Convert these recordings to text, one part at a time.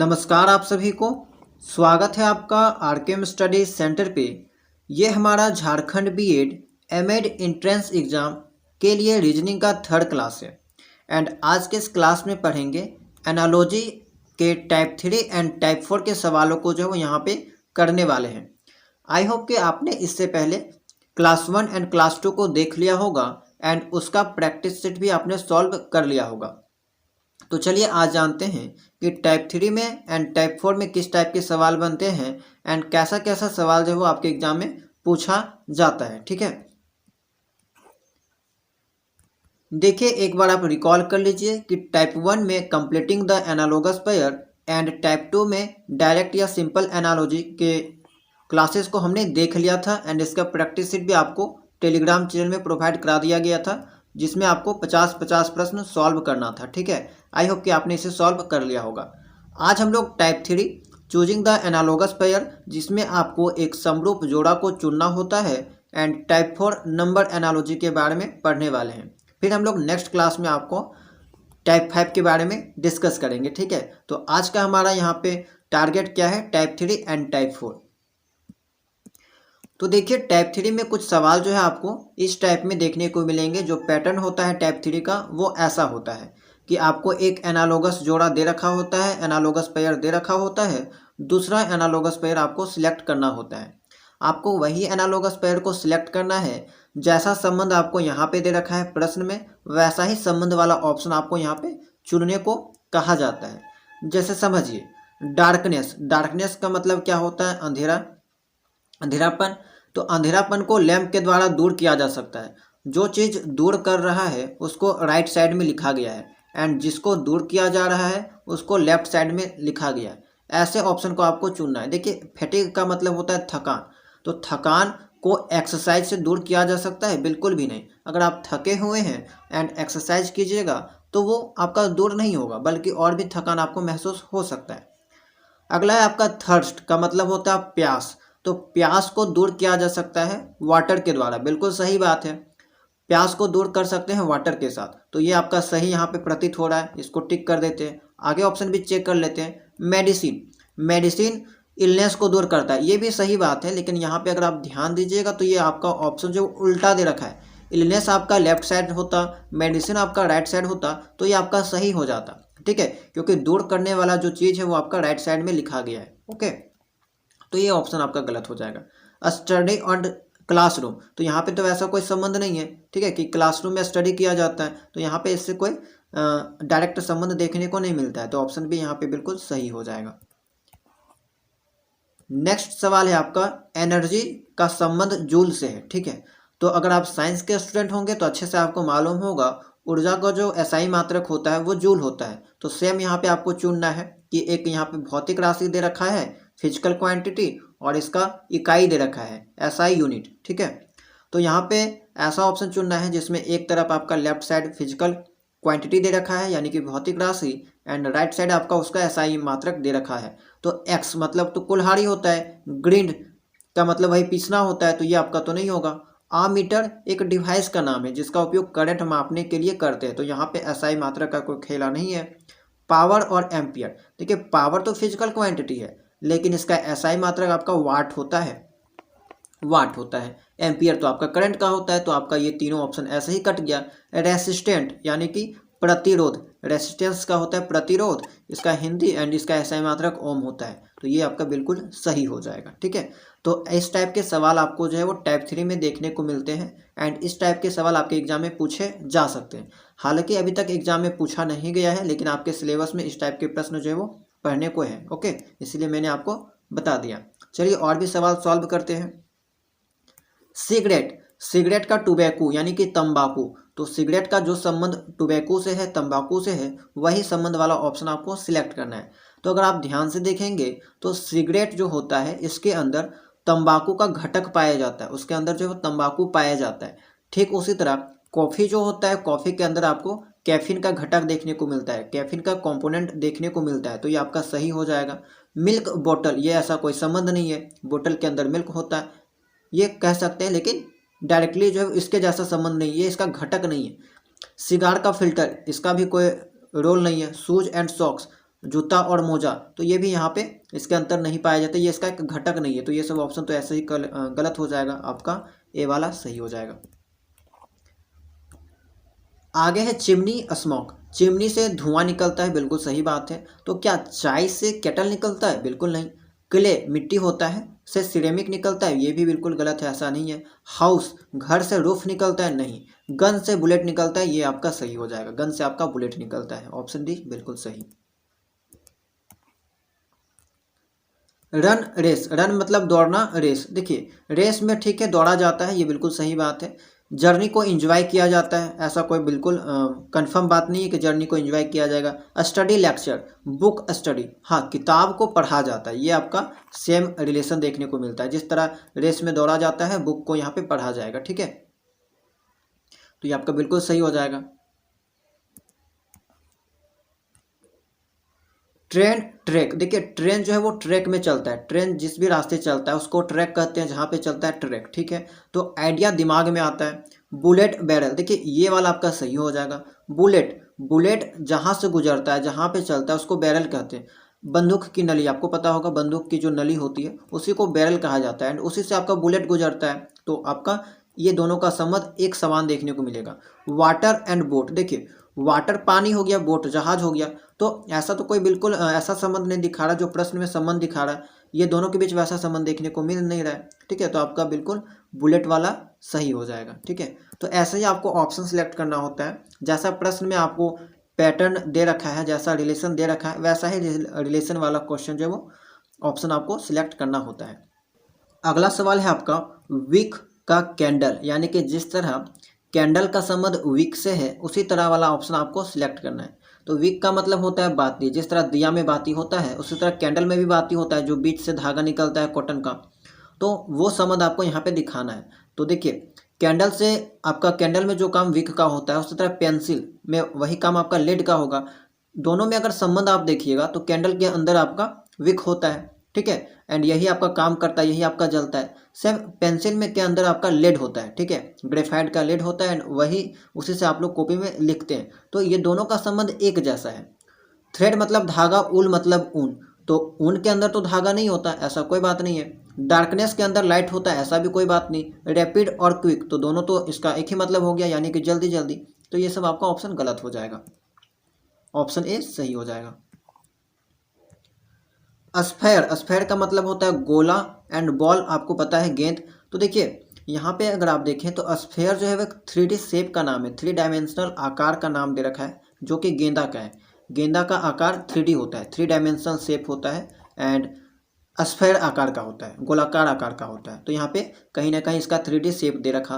नमस्कार आप सभी को। स्वागत है आपका आरकेएम स्टडी सेंटर पे। ये हमारा Jharkhand BEd MEd entrance exam के लिए रीजनिंग का थर्ड क्लास है। एंड आज के इस क्लास में पढ़ेंगे एनालॉजी के टाइप 3 एंड टाइप 4 के सवालों को जो वो यहाँ पे करने वाले हैं। आई होप कि आपने इससे पहले क्लास 1 एंड क्लास 2 को देख लिया होगा एंड उसका प्रैक्टिस सेट भी आपने सॉल्व कर लिया होगा। तो चलिए आज जानते हैं कि टाइप 3 में एंड टाइप 4 में किस टाइप के सवाल बनते हैं एंड कैसा कैसा सवाल जो है वो आपके एग्जाम में पूछा जाता है। ठीक है, देखिए एक बार आप रिकॉल कर लीजिए कि टाइप 1 में completing the analogous pair and type 2 में डायरेक्ट या सिंपल एनालॉजी के क्लासेस को हमने देख लिया था एंड इसका प्रैक्टिस सेट भी आपको टेलीग्राम चैनल में प्रोवाइड करा दिया गया था, जिसमें आपको 50-50 प्रश्न सॉल्व करना था। ठीक है, आई होप कि आपने इसे सॉल्व कर लिया होगा। आज हम लोग type 3 choosing the analogous pair, जिसमें आपको एक समरूप जोड़ा को चुनना होता है, एंड टाइप 4 नंबर एनालॉजी के बारे में पढ़ने वाले हैं। फिर हम लोग नेक्स्ट क्लास में आपको टाइप 5 के बारे में डिस्कस करेंगे। ठीक है, तो आज का हमारा यहाँ पे टारगेट क्या है, टाइप 3 एंड टाइप 4। तो देखिए टाइप 3 में कुछ सवाल जो है आपको इस टाइप में देखने को मिलेंगे। जो पैटर्न होता है टाइप 3 का वो ऐसा होता है कि आपको एक एनालॉगस जोड़ा दे रखा होता है, एनालॉगस पेयर दे रखा होता है, दूसरा एनालॉगस पेयर आपको सिलेक्ट करना होता है। आपको वही एनालॉगस पेयर को सिलेक्ट करना है, जैसा संबंध आपको यहाँ पे दे रखा है प्रश्न में, वैसा ही संबंध वाला ऑप्शन आपको यहाँ पे चुनने को कहा जाता है। जैसे समझिए डार्कनेस, डार्कनेस का मतलब क्या होता है, अंधेरा, अंधेरापन। तो अंधेरापन को लैंप के द्वारा दूर किया जा सकता है। जो चीज़ दूर कर रहा है उसको राइट साइड में लिखा गया है एंड जिसको दूर किया जा रहा है उसको लेफ्ट साइड में लिखा गया है। ऐसे ऑप्शन को आपको चुनना है। देखिए फैटिग का मतलब होता है थकान, तो थकान को एक्सरसाइज से दूर किया जा सकता है? बिल्कुल भी नहीं। अगर आप थके हुए हैं एंड एक्सरसाइज कीजिएगा तो वो आपका दूर नहीं होगा, बल्कि और भी थकान आपको महसूस हो सकता है। अगला है आपका थर्स्ट का मतलब होता है प्यास। तो प्यास को दूर किया जा सकता है वाटर के द्वारा। बिल्कुल सही बात है, प्यास को दूर कर सकते हैं वाटर के साथ। तो ये आपका सही यहाँ पे प्रतीत हो रहा है, इसको टिक कर देते हैं। आगे ऑप्शन भी चेक कर लेते हैं। मेडिसिन, मेडिसिन इलनेस को दूर करता है, ये भी सही बात है, लेकिन यहाँ पे अगर आप ध्यान दीजिएगा तो ये आपका ऑप्शन जो उल्टा दे रखा है। इलनेस आपका लेफ्ट साइड होता, मेडिसिन आपका राइट साइड होता, तो ये आपका सही हो जाता। ठीक है, क्योंकि दूर करने वाला जो चीज़ है वो आपका राइट साइड में लिखा गया है। ओके, तो ये ऑप्शन आपका गलत हो जाएगा। स्टडी और क्लासरूम, तो यहाँ पे तो ऐसा कोई संबंध नहीं है। ठीक है, कि क्लासरूम में स्टडी किया जाता है, तो यहाँ पे इससे कोई डायरेक्ट संबंध देखने को नहीं मिलता है, तो ऑप्शन भी यहाँ पे बिल्कुल सही हो जाएगा। नेक्स्ट सवाल है आपका एनर्जी का संबंध जूल से है। ठीक है, तो अगर आप साइंस के स्टूडेंट होंगे तो अच्छे से आपको मालूम होगा ऊर्जा का जो एसआई मात्रक होता है वो जूल होता है। तो सेम यहाँ पे आपको चुनना है कि एक यहाँ पे भौतिक राशि दे रखा है, फिजिकल क्वांटिटी, और इसका इकाई दे रखा है एसआई यूनिट। ठीक है, तो यहाँ पे ऐसा ऑप्शन चुनना है जिसमें एक तरफ आपका लेफ्ट साइड फिजिकल क्वांटिटी दे रखा है यानी कि भौतिक राशि, एंड राइट साइड आपका उसका एसआई मात्रक दे रखा है। तो एक्स मतलब तो कुल्हाड़ी होता है, ग्रिंड का मतलब वही पीसना होता है, तो ये आपका तो नहीं होगा। आमीटर एक डिवाइस का नाम है जिसका उपयोग करंट मापने के लिए करते हैं, तो यहाँ पे एसआई मात्रक का कोई खेला नहीं है। पावर और एम्पियर, देखिए पावर तो फिजिकल क्वांटिटी है, लेकिन इसका एसआई मात्रक आपका वाट होता है, वाट होता है। एम्पियर तो आपका करंट का होता है, तो आपका ये तीनों ऑप्शन ऐसे ही कट गया। रेसिस्टेंट यानी कि प्रतिरोध, रेसिस्टेंस का होता है प्रतिरोध, इसका हिंदी, एंड इसका एसआई मात्रक ओम होता है, तो ये आपका बिल्कुल सही हो जाएगा। ठीक है, तो इस टाइप के सवाल आपको जो है वो टाइप 3 में देखने को मिलते हैं, एंड इस टाइप के सवाल आपके एग्जाम में पूछे जा सकते हैं। हालांकि अभी तक एग्जाम में पूछा नहीं गया है, लेकिन आपके सिलेबस में इस टाइप के प्रश्न जो है वो पढ़ने को है। ओके, इसलिए मैंने आपको बता दिया। चलिए और भी सवाल सॉल्व करते हैं। सिगरेट, सिगरेट का टुबैको यानी कि तंबाकू, तो सिगरेट का जो संबंध टुबैको से है, तंबाकू से है, वही संबंध वाला ऑप्शन आपको सिलेक्ट करना है। तो अगर आप ध्यान से देखेंगे तो सिगरेट जो होता है इसके अंदर तंबाकू का घटक पाया जाता है, उसके अंदर जो है तंबाकू पाया जाता है। ठीक उसी तरह कॉफ़ी जो होता है, कॉफ़ी के अंदर आपको कैफीन का घटक देखने को मिलता है, कैफीन का कंपोनेंट देखने को मिलता है, तो ये आपका सही हो जाएगा। मिल्क बोतल, ये ऐसा कोई संबंध नहीं है, बोतल के अंदर मिल्क होता है ये कह सकते हैं, लेकिन डायरेक्टली जो है इसके जैसा संबंध नहीं है, इसका घटक नहीं है। सिगार का फिल्टर, इसका भी कोई रोल नहीं है। शूज एंड सॉक्स, जूता और मोजा, तो ये भी यहाँ पे इसके अंतर नहीं पाया जाता, ये इसका एक घटक नहीं है। तो ये सब ऑप्शन तो ऐसे ही गलत हो जाएगा, आपका ए वाला सही हो जाएगा। आगे है चिमनी स्मोक, चिमनी से धुआं निकलता है, बिल्कुल सही बात है। तो क्या चाय से केटल निकलता है? बिल्कुल नहीं। क्ले मिट्टी होता है से सिरेमिक निकलता है, ये भी बिल्कुल गलत है, ऐसा नहीं है। हाउस घर से रूफ निकलता है, नहीं। गन से बुलेट निकलता है, ये आपका सही हो जाएगा, गन से आपका बुलेट निकलता है, ऑप्शन डी बिल्कुल सही। रन रेस, रन मतलब दौड़ना, रेस देखिए रेस में ठीक है दौड़ा जाता है, ये बिल्कुल सही बात है। जर्नी को एंजॉय किया जाता है, ऐसा कोई बिल्कुल कंफर्म बात नहीं है कि जर्नी को एंजॉय किया जाएगा। स्टडी लेक्चर, बुक स्टडी, हाँ किताब को पढ़ा जाता है, ये आपका सेम रिलेशन देखने को मिलता है। जिस तरह रेस में दौड़ा जाता है, बुक को यहाँ पे पढ़ा जाएगा, ठीक है। तो ये आपका बिल्कुल सही हो जाएगा। ट्रेन ट्रैक, देखिए ट्रेन जो है वो ट्रैक में चलता है, ट्रेन जिस भी रास्ते चलता है उसको ट्रैक कहते हैं, जहाँ पे चलता है ट्रैक, ठीक है। तो आइडिया दिमाग में आता है। बुलेट बैरल, देखिए ये वाला आपका सही हो जाएगा। बुलेट, बुलेट जहाँ से गुजरता है, जहाँ पे चलता है उसको बैरल कहते हैं। बंदूक की नली, आपको पता होगा बंदूक की जो नली होती है उसी को बैरल कहा जाता है, एंड उसी से आपका बुलेट गुजरता है। तो आपका ये दोनों का संबंध एक समान देखने को मिलेगा। वाटर एंड बोट, देखिए वाटर पानी हो गया, बोट जहाज हो गया। तो ऐसा तो कोई बिल्कुल ऐसा संबंध नहीं दिखा रहा जो प्रश्न में संबंध दिखा रहा है, ये दोनों के बीच वैसा संबंध देखने को मिल नहीं रहा है, ठीक है। तो आपका बिल्कुल बुलेट वाला सही हो जाएगा, ठीक है। तो ऐसे ही आपको ऑप्शन सिलेक्ट करना होता है, जैसा प्रश्न में आपको पैटर्न दे रखा है, जैसा रिलेशन दे रखा है, वैसा ही रिलेशन वाला क्वेश्चन जो है वो ऑप्शन आपको सिलेक्ट करना होता है। अगला सवाल है आपका विक का कैंडल, यानी कि जिस तरह कैंडल का संबंध विक से है उसी तरह वाला ऑप्शन आपको सिलेक्ट करना है। तो विक का मतलब होता है बाती, जिस तरह दिया में बाती होता है उसी तरह कैंडल में भी बाती होता है, जो बीच से धागा निकलता है कॉटन का, तो वो संबंध आपको यहाँ पे दिखाना है। तो देखिए कैंडल से आपका कैंडल में जो काम विक का होता है उसी तरह पेंसिल में वही काम आपका लेड का होगा। दोनों में अगर संबंध आप देखिएगा तो कैंडल के अंदर आपका विक होता है, ठीक है, एंड यही आपका काम करता है, यही आपका जलता है। सेम पेंसिल में के अंदर आपका लेड होता है, ठीक है, ग्रेफाइट का लेड होता है, एंड वही उसी से आप लोग कॉपी में लिखते हैं। तो ये दोनों का संबंध एक जैसा है। थ्रेड मतलब धागा, ऊल मतलब ऊन, तो ऊन के अंदर तो धागा नहीं होता, ऐसा कोई बात नहीं है। डार्कनेस के अंदर लाइट होता है, ऐसा भी कोई बात नहीं। रैपिड और क्विक, तो दोनों तो इसका एक ही मतलब हो गया, यानी कि जल्दी जल्दी। तो ये सब आपका ऑप्शन गलत हो जाएगा, ऑप्शन ए सही हो जाएगा। स्फेयर, स्फेयर का मतलब होता है गोला, एंड बॉल आपको पता है गेंद। तो देखिए यहाँ पे अगर आप देखें तो स्फेयर जो है वह 3D शेप का नाम है, 3 डायमेंशनल आकार का नाम दे रखा है, जो कि गेंदा का है। गेंदा का आकार 3D होता है, 3 डायमेंशनल शेप होता है, एंड स्फेयर आकार का होता है, गोलाकार आकार का होता है। तो यहाँ पे कहीं ना कहीं इसका 3D शेप दे रखा।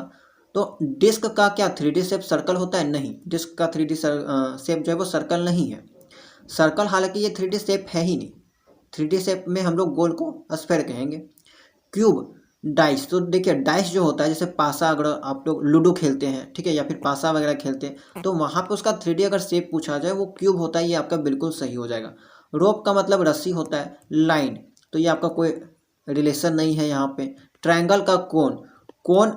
तो डिस्क का क्या 3D शेप सर्कल होता है? नहीं, डिस्क का 3D शेप जो है वो सर्कल नहीं है। सर्कल हालांकि ये 3D शेप है ही नहीं, 3D शेप में हम लोग गोल को स्फेयर कहेंगे। क्यूब, डाइस, तो देखिए डाइस जो होता है, जैसे पासा, अगर आप लोग लूडो खेलते हैं, ठीक है, या फिर पासा वगैरह खेलते हैं, तो वहाँ पे उसका 3D अगर शेप पूछा जाए वो क्यूब होता है, ये आपका बिल्कुल सही हो जाएगा। रोप का मतलब रस्सी होता है। लाइन, तो ये आपका कोई रिलेशन नहीं है यहाँ पे। ट्रायंगल का कोन, कोन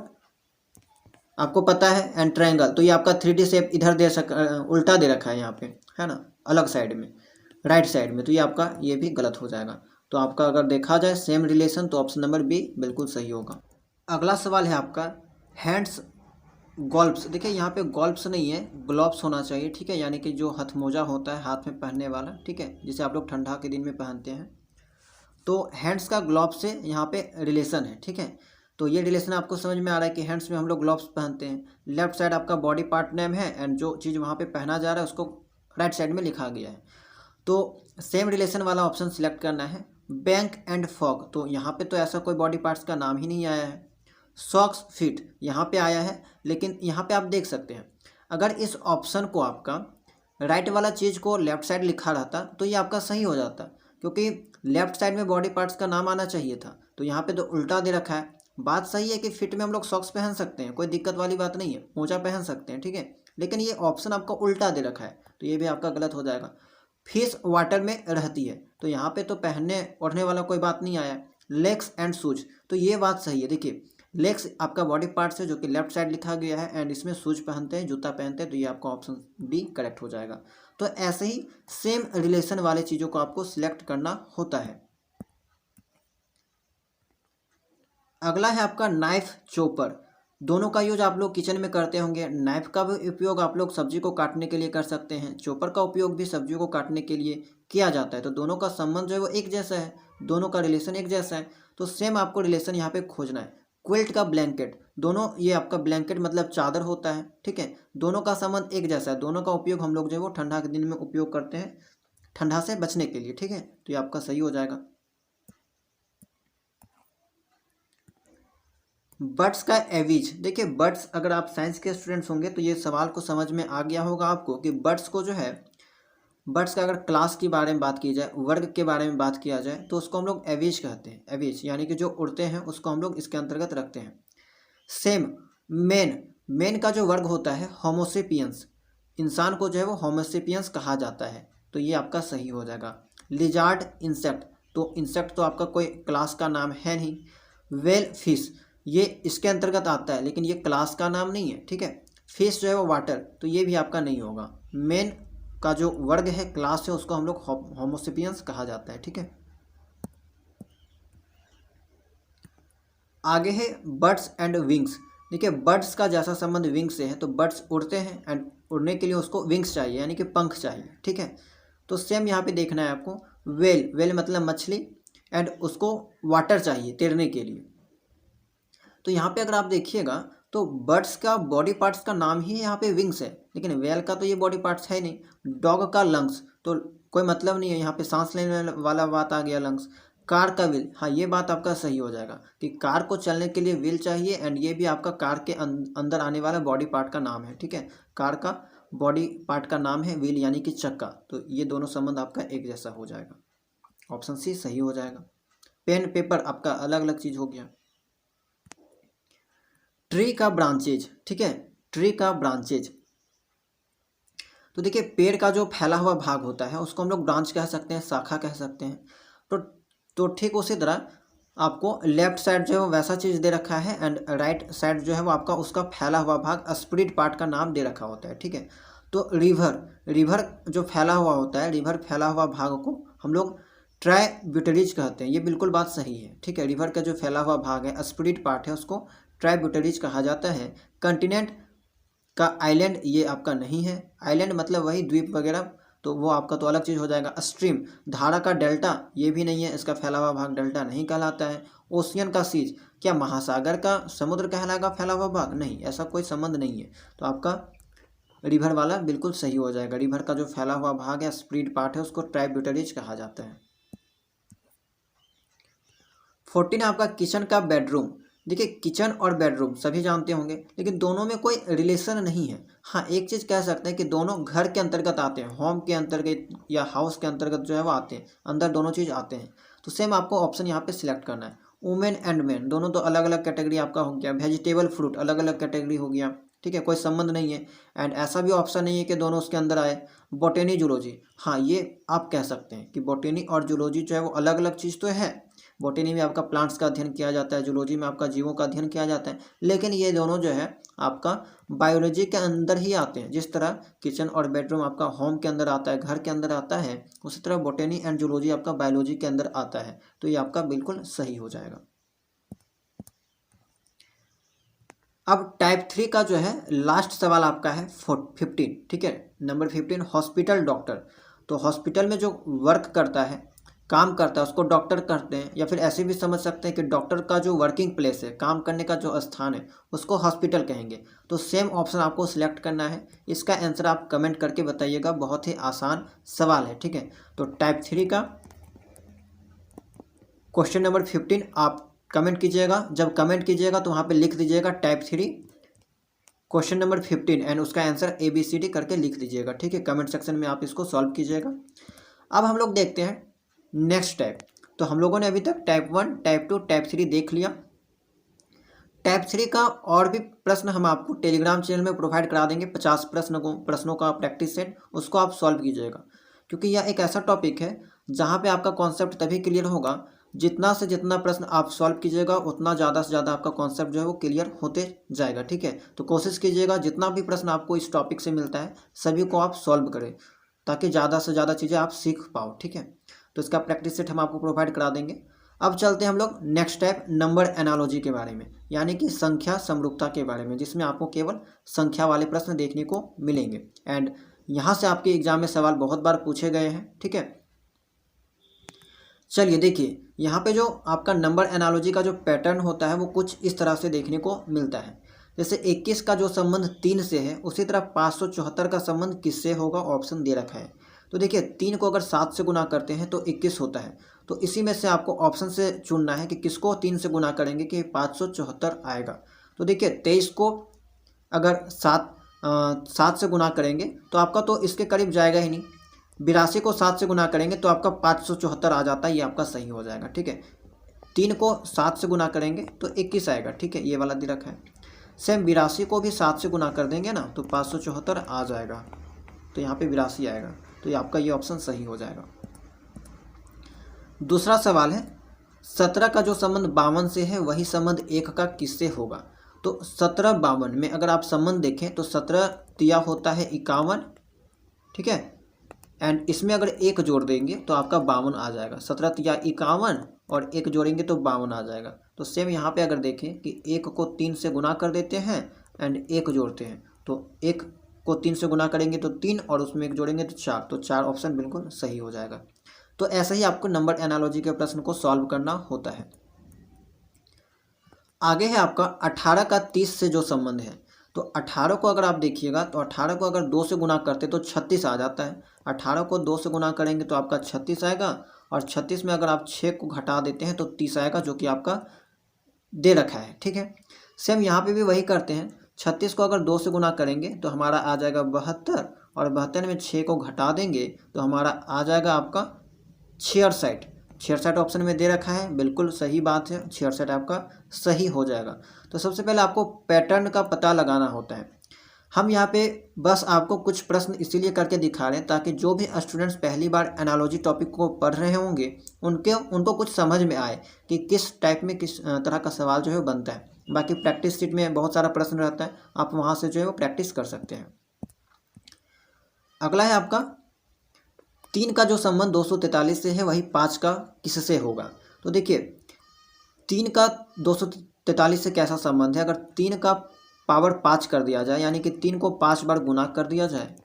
आपको पता है, एंड ट्रायंगल, तो ये आपका 3D शेप इधर उल्टा दे रखा है यहाँ पे, है ना, अलग साइड में, राइट साइड में, तो ये आपका ये भी गलत हो जाएगा। तो आपका अगर देखा जाए सेम रिलेशन, तो ऑप्शन नंबर बी बिल्कुल सही होगा। अगला सवाल है आपका हैंड्स ग्लव्स, देखिए यहाँ पे ग्लव्स नहीं है, ग्लव्स होना चाहिए, ठीक है, यानी कि जो हथमोजा होता है हाथ में पहनने वाला, ठीक है, जिसे आप लोग ठंडा के दिन में पहनते हैं। तो हैंड्स का ग्लव्स से यहाँ पे रिलेशन है, ठीक है। तो ये रिलेशन आपको समझ में आ रहा है कि हैंड्स में हम लोग ग्लव्स पहनते हैं। लेफ्ट साइड आपका बॉडी पार्ट नेम है, एंड जो चीज़ वहाँ पे पहना जा रहा है उसको राइट साइड में लिखा गया है। तो सेम रिलेशन वाला ऑप्शन सिलेक्ट करना है। बैंक एंड फॉग, तो यहाँ पे तो ऐसा कोई बॉडी पार्ट्स का नाम ही नहीं आया है। सॉक्स फिट यहाँ पे आया है, लेकिन यहाँ पे आप देख सकते हैं अगर इस ऑप्शन को आपका राइट वाला चीज़ को लेफ्ट साइड लिखा रहता तो ये आपका सही हो जाता, क्योंकि लेफ्ट साइड में बॉडी पार्ट्स का नाम आना चाहिए था। तो यहाँ पे तो उल्टा दे रखा है। बात सही है कि फिट में हम लोग सॉक्स पहन सकते हैं, कोई दिक्कत वाली बात नहीं है, मोजा पहन सकते हैं, ठीक है, लेकिन ये ऑप्शन आपका उल्टा दे रखा है, तो ये भी आपका गलत हो जाएगा। फिश वाटर में रहती है, तो यहाँ पे तो पहनने ओढ़ने वाला कोई बात नहीं आया। लेग्स एंड शूज, तो ये बात सही है। देखिए लेग्स आपका बॉडी पार्ट है जो कि लेफ्ट साइड लिखा गया है, एंड इसमें शूज पहनते हैं, जूता पहनते हैं, तो ये आपका ऑप्शन डी करेक्ट हो जाएगा। तो ऐसे ही सेम रिलेशन वाले चीज़ों को आपको सिलेक्ट करना होता है। अगला है आपका नाइफ चॉपर। दोनों का यूज आप लोग किचन में करते होंगे। नाइफ का भी उपयोग आप लोग सब्जी को काटने के लिए कर सकते हैं, चॉपर का उपयोग भी सब्जियों को काटने के लिए किया जाता है। तो दोनों का संबंध जो है वो एक जैसा है, दोनों का रिलेशन एक जैसा है। तो सेम आपको रिलेशन यहाँ पे खोजना है। क्विल्ट का ब्लैंकेट, दोनों, ये आपका ब्लैंकेट मतलब चादर होता है, ठीक है। दोनों का संबंध एक जैसा है, दोनों का उपयोग हम लोग जो है वो ठंडा के दिन में उपयोग करते हैं, ठंडा से बचने के लिए, ठीक है। तो ये आपका सही हो जाएगा। बर्ड्स का एवीज, देखिए बर्ड्स, अगर आप साइंस के स्टूडेंट्स होंगे तो ये सवाल को समझ में आ गया होगा आपको कि बर्ड्स को जो है, बर्ड्स का अगर क्लास के बारे में बात की जाए, वर्ग के बारे में बात किया जाए, तो उसको हम लोग एवीज कहते हैं। एवीज यानी कि जो उड़ते हैं उसको हम लोग इसके अंतर्गत रखते हैं। सेम मेन, मेन का जो वर्ग होता है होमोसेपियंस, इंसान को जो है वो होमोसेपियंस कहा जाता है, तो ये आपका सही हो जाएगा। लिजार्ड इंसेक्ट, तो इंसेक्ट तो आपका कोई क्लास का नाम है नहीं। वेल फिश, ये इसके अंतर्गत आता है लेकिन ये क्लास का नाम नहीं है, ठीक है। फिश जो है वो वाटर, तो ये भी आपका नहीं होगा। मेन का जो वर्ग है, क्लास है, उसको हम लोग होमोसेपियंस कहा जाता है, ठीक है। आगे है बर्ड्स एंड विंग्स। देखिए बर्ड्स का जैसा संबंध विंग्स से है, तो बर्ड्स उड़ते हैं एंड उड़ने के लिए उसको विंग्स चाहिए यानी कि पंख चाहिए, ठीक है। तो सेम यहाँ पे देखना है आपको। वेल, वेल मतलब मछली, एंड उसको वाटर चाहिए तैरने के लिए। तो यहाँ पे अगर आप देखिएगा तो बर्ड्स का बॉडी पार्ट्स का नाम ही यहाँ पे विंग्स है, लेकिन वेल का तो ये बॉडी पार्ट्स है नहीं। डॉग का लंग्स, तो कोई मतलब नहीं है, यहाँ पे सांस लेने वाला बात आ गया लंग्स। कार का व्हील, हाँ ये बात आपका सही हो जाएगा कि कार को चलने के लिए व्हील चाहिए, एंड ये भी आपका कार के अंदर आने वाला बॉडी पार्ट का नाम है, ठीक है। कार का बॉडी पार्ट का नाम है व्हील यानी कि चक्का, तो ये दोनों संबंध आपका एक जैसा हो जाएगा। ऑप्शन सी सही हो जाएगा। पेन पेपर आपका अलग अलग चीज़ हो गया। ट्री का ब्रांचेज, ठीक है, ट्री का ब्रांचेज, तो देखिए पेड़ का जो फैला हुआ भाग होता है उसको हम लोग ब्रांच कह सकते हैं, शाखा कह सकते हैं। तो ठीक उसी तरह आपको लेफ्ट साइड जो है वो वैसा चीज़ दे रखा है, एंड राइट साइड जो है वो आपका उसका फैला हुआ भाग स्प्लिट पार्ट का नाम दे रखा होता है, ठीक है। तो रिवर, रिवर जो फैला हुआ होता है, रिवर फैला हुआ भाग को हम लोग ट्राइब्यूटरीज कहते हैं, ये बिल्कुल बात सही है, ठीक है। रिवर का जो फैला हुआ भाग है, स्प्लिट पार्ट है, उसको ट्राइब्यूटरीज कहा जाता है। कंटिनेंट का आइलैंड, ये आपका नहीं है, आइलैंड मतलब वही द्वीप वगैरह, तो वो आपका तो अलग चीज़ हो जाएगा। स्ट्रीम, धारा का डेल्टा, ये भी नहीं है, इसका फैला हुआ भाग डेल्टा नहीं कहलाता है। ओशियन का सीज, क्या महासागर का समुद्र कहलाएगा फैला हुआ भाग? नहीं, ऐसा कोई संबंध नहीं है। तो आपका रिवर वाला बिल्कुल सही हो जाएगा। रिवर का जो फैला हुआ भाग है, स्प्लिट पार्ट है, उसको ट्राइब्यूटरीज कहा जाता है। 14 आपका किचन का बेडरूम। देखिए किचन और बेडरूम सभी जानते होंगे, लेकिन दोनों में कोई रिलेशन नहीं है। हाँ एक चीज़ कह सकते हैं कि दोनों घर के अंतर्गत आते हैं, होम के अंतर्गत या हाउस के अंतर्गत जो है वो आते हैं, अंदर दोनों चीज़ आते हैं। तो सेम आपको ऑप्शन यहाँ पे सिलेक्ट करना है। वुमेन एंड मैन, दोनों तो अलग अलग कैटेगरी आपका हो गया। वेजिटेबल फ्रूट अलग अलग कैटेगरी हो गया, ठीक है, कोई संबंध नहीं है। एंड ऐसा भी ऑप्शन नहीं है कि दोनों उसके अंदर आए। बॉटनी जूलॉजी, हाँ ये आप कह सकते हैं कि बॉटनी और जूलॉजी जो है वो अलग अलग चीज़ तो है। बॉटनी में आपका प्लांट्स का अध्ययन किया जाता है, जूलॉजी में आपका जीवों का अध्ययन किया जाता है, लेकिन ये दोनों जो है आपका बायोलॉजी के अंदर ही आते हैं। जिस तरह किचन और बेडरूम आपका होम के अंदर आता है, घर के अंदर आता है, उसी तरह बॉटनी एंड जूलॉजी आपका बायोलॉजी के अंदर आता है। तो ये आपका बिल्कुल सही हो जाएगा। अब टाइप 3 का जो है लास्ट सवाल आपका है 15, ठीक है, नंबर 15, हॉस्पिटल डॉक्टर। तो हॉस्पिटल में जो वर्क करता है, काम करता है, उसको डॉक्टर कहते हैं, या फिर ऐसे भी समझ सकते हैं कि डॉक्टर का जो वर्किंग प्लेस है, काम करने का जो स्थान है, उसको हॉस्पिटल कहेंगे। तो सेम ऑप्शन आपको सिलेक्ट करना है। इसका आंसर आप कमेंट करके बताइएगा, बहुत ही आसान सवाल है, ठीक है। तो टाइप 3 का क्वेश्चन नंबर 15 आप कमेंट कीजिएगा। जब कमेंट कीजिएगा तो वहाँ पे लिख दीजिएगा टाइप 3 क्वेश्चन नंबर 15 एंड उसका आंसर ABCD करके लिख दीजिएगा, ठीक है। कमेंट सेक्शन में आप इसको सॉल्व कीजिएगा। अब हम लोग देखते हैं नेक्स्ट टाइप। तो हम लोगों ने अभी तक टाइप 1, टाइप 2, टाइप 3 देख लिया। टाइप 3 का और भी प्रश्न हम आपको टेलीग्राम चैनल में प्रोवाइड करा देंगे, 50 प्रश्नों का प्रैक्टिस सेट, उसको आप सॉल्व कीजिएगा। क्योंकि यह एक ऐसा टॉपिक है जहाँ पे आपका कॉन्सेप्ट तभी क्लियर होगा जितना से जितना प्रश्न आप सॉल्व कीजिएगा उतना ज़्यादा से ज़्यादा आपका कॉन्सेप्ट जो है वो क्लियर होते जाएगा। ठीक है, तो कोशिश कीजिएगा जितना भी प्रश्न आपको इस टॉपिक से मिलता है सभी को आप सॉल्व करें, ताकि ज़्यादा से ज़्यादा चीज़ें आप सीख पाओ। ठीक है, तो इसका प्रैक्टिस सेट हम आपको प्रोवाइड करा देंगे। अब चलते हैं हम लोग नेक्स्ट टाइप नंबर एनालॉजी के बारे में, यानी कि संख्या समरूपता के बारे में, जिसमें आपको केवल संख्या वाले प्रश्न देखने को मिलेंगे। एंड यहाँ से आपके एग्जाम में सवाल बहुत बार पूछे गए हैं। ठीक है, चलिए देखिए, यहाँ पे जो आपका नंबर एनालॉजी का जो पैटर्न होता है वो कुछ इस तरह से देखने को मिलता है। जैसे 21 का जो संबंध 3 से है, उसी तरह 574 का संबंध किससे होगा, ऑप्शन दे रखा है। तो देखिए 3 को अगर 7 से गुना करते हैं तो 21 होता है, तो इसी में से आपको ऑप्शन से चुनना है कि किसको 3 से गुना करेंगे कि 574 आएगा। तो देखिए 23 को अगर 7 से गुना करेंगे तो आपका तो इसके करीब जाएगा ही नहीं। 82 को 7 से गुना करेंगे तो आपका 574 आ जाता है, ये आपका सही हो जाएगा। ठीक है, 3 को 7 से गुना करेंगे तो 21 आएगा। ठीक है, ये वाला दे रखा है। सेम 82 को भी 7 से गुना कर देंगे ना तो 574 आ जाएगा, तो यहाँ पे 82 आएगा, तो ये आपका ये ऑप्शन सही हो जाएगा। दूसरा सवाल है 17 का जो संबंध 52 से है वही संबंध 1 का किससे होगा। तो 17 52 में अगर आप संबंध देखें तो 17 तिया होता है 51। ठीक है, एंड इसमें अगर 1 जोड़ देंगे तो आपका 52 आ जाएगा। 17 तिया 51 और 1 जोड़ेंगे तो 52 आ जाएगा। तो सेम यहाँ पे अगर देखें कि 1 को 3 से गुना कर देते हैं एंड 1 जोड़ते हैं, तो 1 को 3 से गुना करेंगे तो 3 और उसमें 1 जोड़ेंगे तो 4, तो 4 ऑप्शन बिल्कुल सही हो जाएगा। तो ऐसा ही आपको नंबर एनालॉजी के प्रश्न को सॉल्व करना होता है। आगे है आपका 18 का 30 से जो संबंध है, तो 18 को अगर आप देखिएगा तो 18 को अगर 2 से गुना करते तो 36 आ जाता है। 18 को 2 से गुना करेंगे तो आपका 36 आएगा, और 36 में अगर आप 6 को घटा देते हैं तो 30 आएगा, जो कि आपका दे रखा है। ठीक है, सेम यहाँ पे भी वही करते हैं। 36 को अगर 2 से गुना करेंगे तो हमारा आ जाएगा 72, और 72 में 6 को घटा देंगे तो हमारा आ जाएगा आपका 66। 66 ऑप्शन में दे रखा है, बिल्कुल सही बात है, 66 आपका सही हो जाएगा। तो सबसे पहले आपको पैटर्न का पता लगाना होता है। हम यहाँ पे बस आपको कुछ प्रश्न इसीलिए करके दिखा रहे हैं ताकि जो भी स्टूडेंट्स पहली बार एनालॉजी टॉपिक को पढ़ रहे होंगे उनको कुछ समझ में आए कि किस टाइप में किस तरह का सवाल जो है बनता है। बाकी प्रैक्टिस शीट में बहुत सारा प्रश्न रहता है, आप वहाँ से जो है वो प्रैक्टिस कर सकते हैं। अगला है आपका 3 का जो संबंध 243 से है वही 5 का किससे होगा। तो देखिए 3 का 243 से कैसा संबंध है, अगर 3 का पावर 5 कर दिया जाए, यानी कि 3 को 5 बार गुना कर दिया जाए,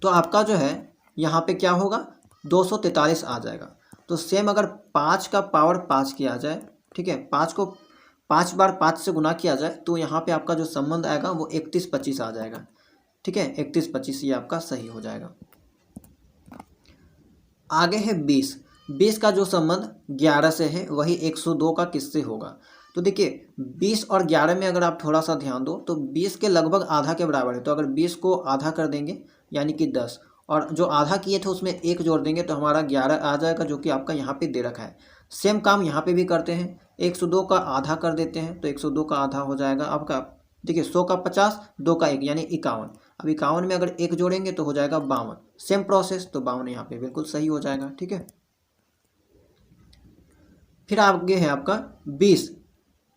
तो आपका जो है यहाँ पे क्या होगा 243 आ जाएगा। तो सेम अगर 5 का पावर 5 किया जाए, ठीक है, 5 को 5 बार 5 से गुना किया जाए, तो यहाँ पे आपका जो संबंध आएगा वो 31-25 आ जाएगा। ठीक है, 31-25 ये आपका सही हो जाएगा। आगे है 20 का जो संबंध 11 से है वही 102 का किससे होगा। तो देखिए 20 और 11 में अगर आप थोड़ा सा ध्यान दो तो 20 के लगभग आधा के बराबर है। तो अगर 20 को आधा कर देंगे यानी कि 10, और जो आधा किए थे उसमें 1 जोड़ देंगे तो हमारा 11 आ जाएगा, जो कि आपका यहाँ पे दे रखा है। सेम काम यहाँ पे भी करते हैं, 102 का आधा कर देते हैं तो 102 का आधा हो जाएगा आपका, देखिए 100 का 50, 2 का 1 यानी 51। अब 51 में अगर 1 जोड़ेंगे तो हो जाएगा 52। सेम प्रोसेस, तो 52 यहाँ पे बिल्कुल सही हो जाएगा। ठीक है, फिर आगे है आपका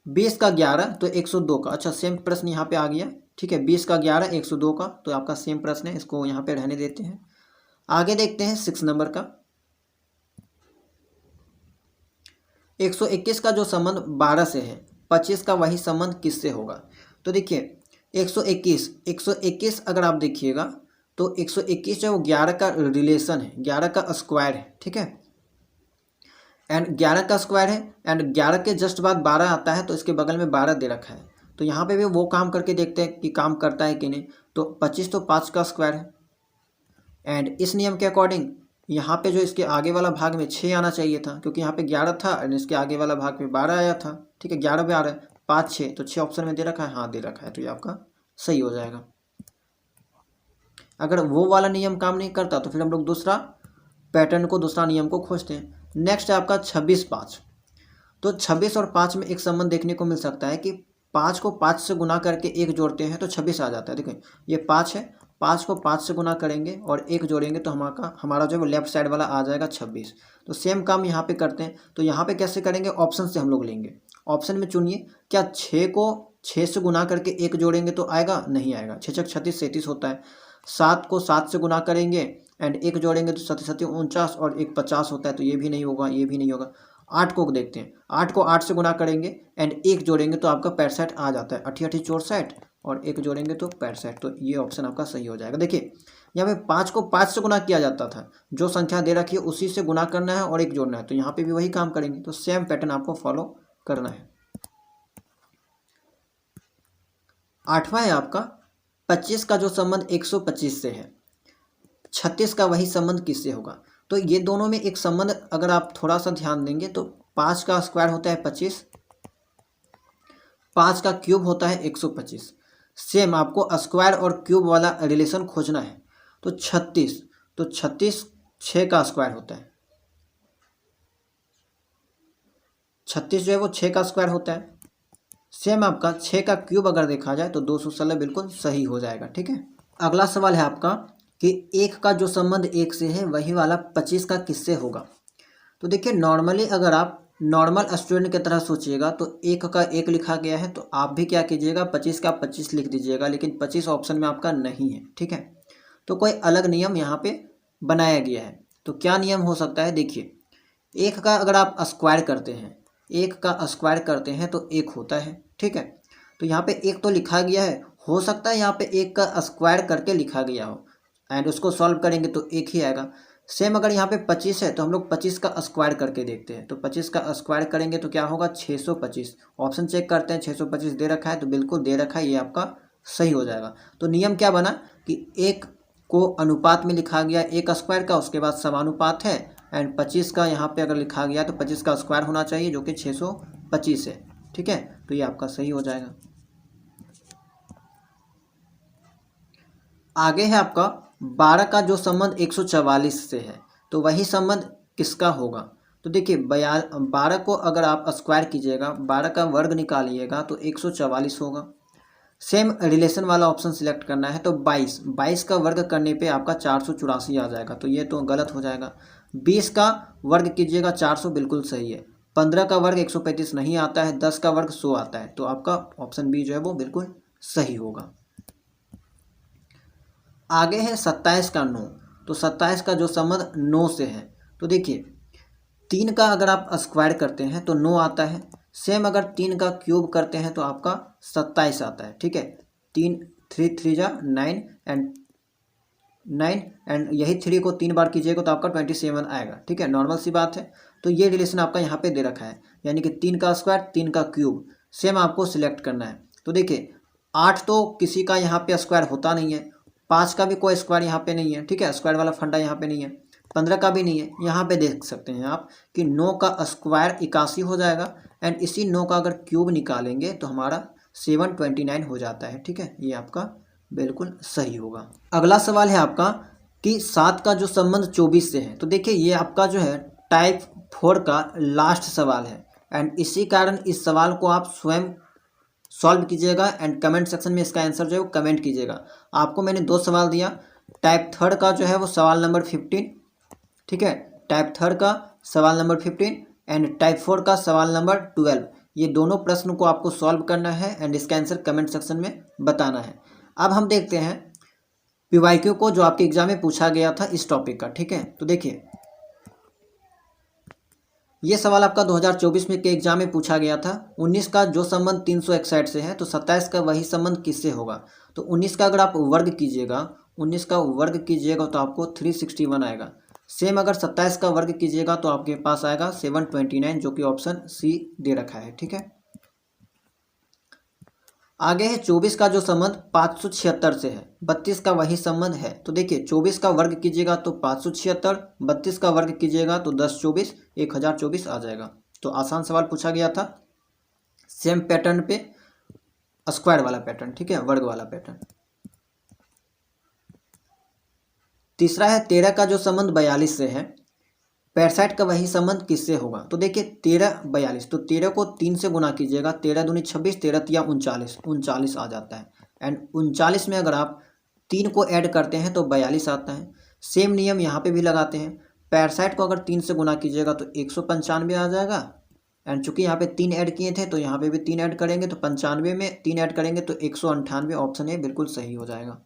20 का 11 तो 102 का, अच्छा सेम प्रश्न यहाँ पे आ गया। ठीक है, 20 का 11 102 का, तो आपका सेम प्रश्न है, इसको यहाँ पे रहने देते हैं। आगे देखते हैं 6 नंबर का 121 का जो संबंध 12 से है 25 का वही संबंध किससे होगा। तो देखिए 121 अगर आप देखिएगा तो 121 जो है वो 11 का रिलेशन है, 11 का स्क्वायर है। ठीक है, एंड 11 का स्क्वायर है, एंड 11 के जस्ट बाद 12 आता है, तो इसके बगल में 12 दे रखा है। तो यहाँ पे भी वो काम करके देखते हैं कि काम करता है कि नहीं। तो 25 तो 5 का स्क्वायर है, एंड इस नियम के अकॉर्डिंग यहाँ पे जो इसके आगे वाला भाग में 6 आना चाहिए था, क्योंकि यहाँ पे 11 था और इसके आगे वाला भाग में 12 आया था। ठीक है, 11 पे आ रहा है, 5 6, तो 6 ऑप्शन में दे रखा है, हाँ दे रखा है, तो ये आपका सही हो जाएगा। अगर वो वाला नियम काम नहीं करता तो फिर हम लोग दूसरा पैटर्न को, दूसरा नियम को खोजते हैं। नेक्स्ट है आपका 26-5। तो 26 और 5 में एक संबंध देखने को मिल सकता है कि 5 को 5 से गुना करके 1 जोड़ते हैं तो 26 आ जाता है। देखिए ये 5 है, 5 को 5 से गुना करेंगे और 1 जोड़ेंगे तो हमारा जो है वो लेफ्ट साइड वाला आ जाएगा 26। तो सेम काम यहाँ पे करते हैं। तो यहाँ पे कैसे करेंगे, ऑप्शन से हम लोग लेंगे। ऑप्शन में चुनिए, क्या 6 को 6 से गुना करके 1 जोड़ेंगे तो आएगा, नहीं आएगा। 6 छक 36 37 होता है। 7 को 7 से गुना करेंगे एंड 1 जोड़ेंगे तो 7 7 49 और 1 50 होता है, तो ये भी नहीं होगा, ये भी नहीं होगा। 8 को देखते हैं, 8 को 8 से गुना करेंगे एंड 1 जोड़ेंगे तो आपका 65 आ जाता है। 8 8 64 और 1 जोड़ेंगे तो 65। तो ये ऑप्शन आपका सही हो जाएगा। देखिए यहाँ पे 5 को 5 से गुना किया जाता था, जो संख्या दे रखी है उसी से गुना करना है और 1 जोड़ना है, तो यहाँ पे भी वही काम करेंगे। तो सेम पैटर्न आपको फॉलो करना है। 8वां है आपका 25 का जो संबंध 125 से है, 36 का वही संबंध किससे होगा। तो ये दोनों में एक संबंध अगर आप थोड़ा सा ध्यान देंगे तो 5 का स्क्वायर होता है 25, 5 का क्यूब होता है 125। सेम आपको स्क्वायर और क्यूब वाला रिलेशन खोजना है। तो 36, तो 36 6 का स्क्वायर होता है, 36 जो है वो 6 का स्क्वायर होता है। सेम आपका 6 का क्यूब अगर देखा जाए तो 216 बिल्कुल सही हो जाएगा। ठीक है। अगला सवाल है आपका कि 1 का जो संबंध 1 से है वही वाला 25 का किससे होगा। तो देखिए नॉर्मली अगर आप नॉर्मल स्टूडेंट की तरह सोचिएगा तो 1 का 1 लिखा गया है, तो आप भी क्या कीजिएगा 25 का 25 लिख दीजिएगा, लेकिन 25 ऑप्शन में आपका नहीं है। ठीक है। तो कोई अलग नियम यहाँ पे बनाया गया है। तो क्या नियम हो सकता है, देखिए 1 का अगर आप स्क्वायर करते हैं, 1 का स्क्वायर करते हैं तो 1 होता है। ठीक है। तो यहाँ पे 1 तो लिखा गया है, हो सकता है यहाँ पे 1 का स्क्वायर करके लिखा गया हो एंड उसको सॉल्व करेंगे तो 1 ही आएगा। सेम अगर यहाँ पे 25 है तो हम लोग 25 का स्क्वायर करके देखते हैं। तो 25 का स्क्वायर करेंगे तो क्या होगा 625। ऑप्शन चेक करते हैं, 625 दे रखा है तो बिल्कुल दे रखा है, ये आपका सही हो जाएगा। तो नियम क्या बना कि 1 को अनुपात में लिखा गया 1 स्क्वायर का, उसके बाद समानुपात है एंड 25 का यहाँ पे अगर लिखा गया तो 25 का स्क्वायर होना चाहिए जो कि 625 है। ठीक है। तो ये आपका सही हो जाएगा। आगे है आपका 12 का जो संबंध 144 से है, तो वही संबंध किसका होगा। तो देखिए 12 को अगर आप स्क्वायर कीजिएगा, 12 का वर्ग निकालिएगा तो 144 होगा। सेम रिलेशन वाला ऑप्शन सिलेक्ट करना है। तो 22 का वर्ग करने पे आपका 484 आ जाएगा, तो ये तो गलत हो जाएगा। 20 का वर्ग कीजिएगा 400 बिल्कुल सही है। 15 का वर्ग 135 नहीं आता है। 10 का वर्ग 100 आता है, तो आपका ऑप्शन बी जो है वो बिल्कुल सही होगा। आगे है 27 का 9। तो 27 का जो संबंध 9 से है, तो देखिए 3 का अगर आप स्क्वायर करते हैं तो 9 आता है। सेम अगर 3 का क्यूब करते हैं तो आपका 27 आता है। ठीक है। 3 3 3 जा 9 एंड 9 एंड यही 3 को 3 बार कीजिएगा तो आपका 27 आएगा। ठीक है, नॉर्मल सी बात है। तो ये रिलेशन आपका यहाँ पे दे रखा है, यानी कि 3 का स्क्वायर 3 का क्यूब, सेम आपको सिलेक्ट करना है। तो देखिए 8 तो किसी का यहाँ पे स्क्वायर होता नहीं है, 5 का भी कोई स्क्वायर यहाँ पे नहीं है। ठीक है, स्क्वायर वाला फंडा यहाँ पे नहीं है। 15 का भी नहीं है। यहाँ पे देख सकते हैं आप कि 9 का स्क्वायर 81 हो जाएगा एंड इसी 9 का अगर क्यूब निकालेंगे तो हमारा 729 हो जाता है। ठीक है, ये आपका बिल्कुल सही होगा। अगला सवाल है आपका कि 7 का जो संबंध 24 से है। तो देखिए ये आपका जो है टाइप 4 का लास्ट सवाल है एंड इसी कारण इस सवाल को आप स्वयं सॉल्व कीजिएगा एंड कमेंट सेक्शन में इसका आंसर जो है वो कमेंट कीजिएगा। आपको मैंने 2 सवाल दिया, टाइप 3 का जो है वो सवाल नंबर 15, ठीक है, टाइप 3 का सवाल नंबर 15 एंड टाइप 4 का सवाल नंबर 12। ये दोनों प्रश्न को आपको सॉल्व करना है एंड इसका आंसर कमेंट सेक्शन में बताना है। अब हम देखते हैं पीवाईक्यू को जो आपके एग्जाम में पूछा गया था इस टॉपिक का। ठीक है, तो देखिए ये सवाल आपका 2024 में के एग्जाम में पूछा गया था। 19 का जो संबंध 361 से है तो 27 का वही संबंध किससे होगा। तो 19 का अगर आप वर्ग कीजिएगा, 19 का वर्ग कीजिएगा तो आपको 361 आएगा। सेम अगर 27 का वर्ग कीजिएगा तो आपके पास आएगा 729, जो कि ऑप्शन सी दे रखा है। ठीक है, आगे है 24 का जो संबंध 576 से है, 32 का वही संबंध है। तो देखिए 24 का वर्ग कीजिएगा तो 576, 32 का वर्ग कीजिएगा तो 10 24 1024 आ जाएगा। तो आसान सवाल पूछा गया था, सेम पैटर्न पे स्क्वायर वाला पैटर्न, ठीक है, वर्ग वाला पैटर्न। तीसरा है 13 का जो संबंध 42 से है, 65 का वही संबंध किससे होगा। तो देखिए 13 42, तो 13 को 3 से गुना कीजिएगा, 13 दूनी 26, 13 तिया 39 आ जाता है एंड 39 में अगर आप 3 को ऐड करते हैं तो 42 आता है। सेम नियम यहाँ पे भी लगाते हैं, पैरासाइट को अगर 3 से गुना कीजिएगा तो 195 आ जाएगा। एंड चूंकि यहाँ पे 3 ऐड किए थे तो यहाँ पे भी 3 ऐड करेंगे तो 95 में 3 ऐड करेंगे तो 198। ऑप्शन ए बिल्कुल सही हो जाएगा।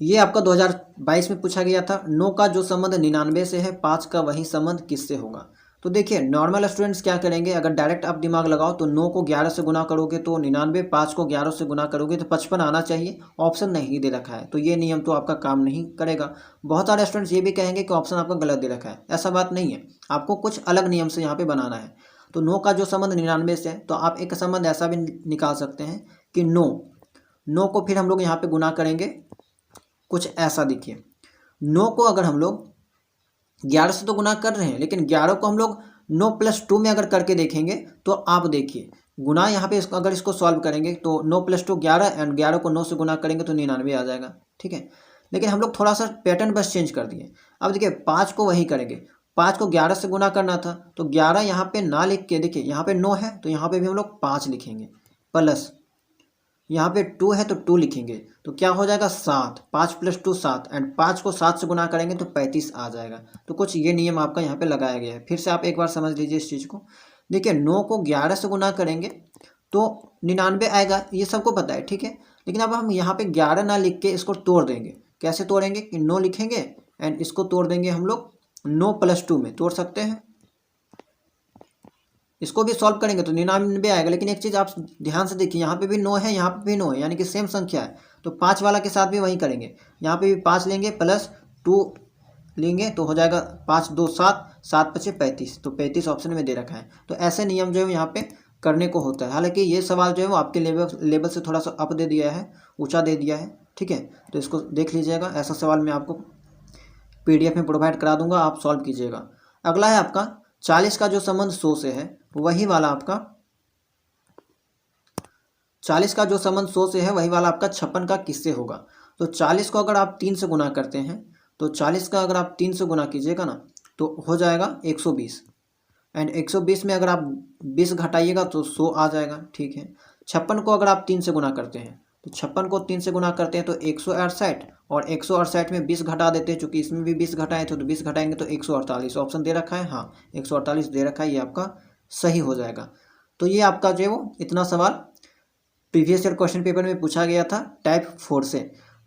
ये आपका 2022 में पूछा गया था। 9 का जो संबंध 99 से है, 5 का वही संबंध किससे होगा। तो देखिए नॉर्मल स्टूडेंट्स क्या करेंगे, अगर डायरेक्ट आप दिमाग लगाओ तो 9 को 11 से गुना करोगे तो 99, 5 को 11 से गुना करोगे तो 55 आना चाहिए। ऑप्शन नहीं दे रखा है तो ये नियम तो आपका काम नहीं करेगा। बहुत सारे स्टूडेंट्स ये भी कहेंगे कि ऑप्शन आपका गलत दे रखा है, ऐसा बात नहीं है, आपको कुछ अलग नियम से यहाँ पे बनाना है। तो 9 का जो संबंध 99 से है तो आप एक संबंध ऐसा भी निकाल सकते हैं कि 9 को फिर हम लोग यहाँ पे गुना करेंगे कुछ ऐसा। देखिए 9 को अगर हम लोग 11 से तो गुना कर रहे हैं, लेकिन 11 को हम लोग 9 + 2 में अगर करके देखेंगे तो आप देखिए गुना यहाँ पे अगर इसको सॉल्व करेंगे तो 9 + 2 11 एंड 11 को 9 से गुना करेंगे तो 99 आ जाएगा। ठीक है, लेकिन हम लोग थोड़ा सा पैटर्न बस चेंज कर दिए। अब देखिए 5 को वही करेंगे, 5 को 11 से गुना करना था तो 11 यहाँ पे ना लिख के, देखिए यहाँ पे 9 है तो यहाँ पे भी हम लोग 5 लिखेंगे, प्लस यहाँ पे 2 है तो 2 लिखेंगे तो क्या हो जाएगा 7। 5 + 2 7 एंड 5 को 7 से गुना करेंगे तो 35 आ जाएगा। तो कुछ ये नियम आपका यहाँ पे लगाया गया है। फिर से आप एक बार समझ लीजिए इस चीज़ को। देखिए 9 को 11 से गुना करेंगे तो 99 आएगा, ये सबको पता है। ठीक है, लेकिन अब हम यहाँ पे 11 ना लिख के इसको तोड़ देंगे। कैसे तोड़ेंगे कि 9 लिखेंगे एंड इसको तोड़ देंगे हम लोग 9 + 2 में, तोड़ सकते हैं। इसको भी सॉल्व करेंगे तो 99 आएगा। लेकिन एक चीज़ आप ध्यान से देखिए, यहाँ पे भी 9 है, यहाँ पे भी 9 है, यानी कि सेम संख्या है। तो 5 वाला के साथ भी वही करेंगे, यहाँ पे भी 5 लेंगे प्लस 2 लेंगे तो हो जाएगा 5 2 7, 7 × 5 = 35। तो 35 ऑप्शन में दे रखा है। तो ऐसे नियम जो है यहाँ पे करने को होता है। हालांकि ये सवाल जो है वो आपके लेवल से थोड़ा सा अप दे दिया है, ऊँचा दे दिया है। ठीक है, तो इसको देख लीजिएगा। ऐसा सवाल मैं आपको PDF में प्रोवाइड करा दूंगा, आप सॉल्व कीजिएगा। अगला है आपका 40 का जो संबंध 100 से है वही वाला आपका 40 का जो संबंध 100 से है वही वाला आपका 56 का किससे होगा। तो 40 को अगर आप 3 से गुना करते हैं तो 40 का अगर आप 3 से गुना कीजिएगा ना तो हो जाएगा 120 एंड 120 में अगर आप 20 घटाइएगा तो 100 आ जाएगा। ठीक है, 56 को अगर आप 3 से गुना करते हैं तो 56 को 3 से गुना करते हैं तो 168 और 168 में 20 घटा देते हैं, चूँकि इसमें भी 20 घटाए थे तो 20 घटाएंगे तो 148। ऑप्शन दे रखा है, हाँ 148 दे रखा है, ये आपका सही हो जाएगा। तो ये आपका जो है वो इतना सवाल प्रीवियस ईयर क्वेश्चन पेपर में पूछा गया था टाइप 4 से।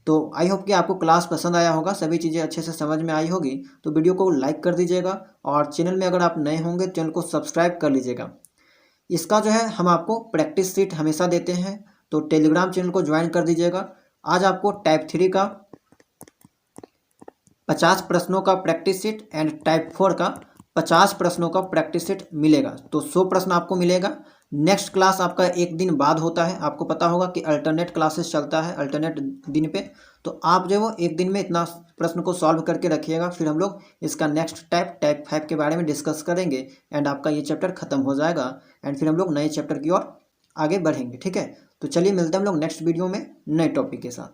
तो आई होप कि आपको क्लास पसंद आया होगा, सभी चीज़ें अच्छे से समझ में आई होगी। तो वीडियो को लाइक कर दीजिएगा और चैनल में अगर आप नए होंगे चैनल को सब्सक्राइब कर लीजिएगा। इसका जो है हम आपको प्रैक्टिस सीट हमेशा देते हैं, तो टेलीग्राम चैनल को ज्वाइन कर दीजिएगा। आज आपको टाइप 3 का 50 प्रश्नों का प्रैक्टिस सीट एंड टाइप 4 का 50 प्रश्नों का प्रैक्टिस सेट मिलेगा। तो 100 प्रश्न आपको मिलेगा। नेक्स्ट क्लास आपका एक दिन बाद होता है, आपको पता होगा कि अल्टरनेट क्लासेस चलता है अल्टरनेट दिन पे। तो आप जो वो एक दिन में इतना प्रश्न को सॉल्व करके रखिएगा, फिर हम लोग इसका नेक्स्ट टाइप 5 के बारे में डिस्कस करेंगे एंड आपका ये चैप्टर खत्म हो जाएगा एंड फिर हम लोग नए चैप्टर की ओर आगे बढ़ेंगे। ठीक है, तो चलिए मिलते हैं हम लोग नेक्स्ट वीडियो में नए टॉपिक के साथ।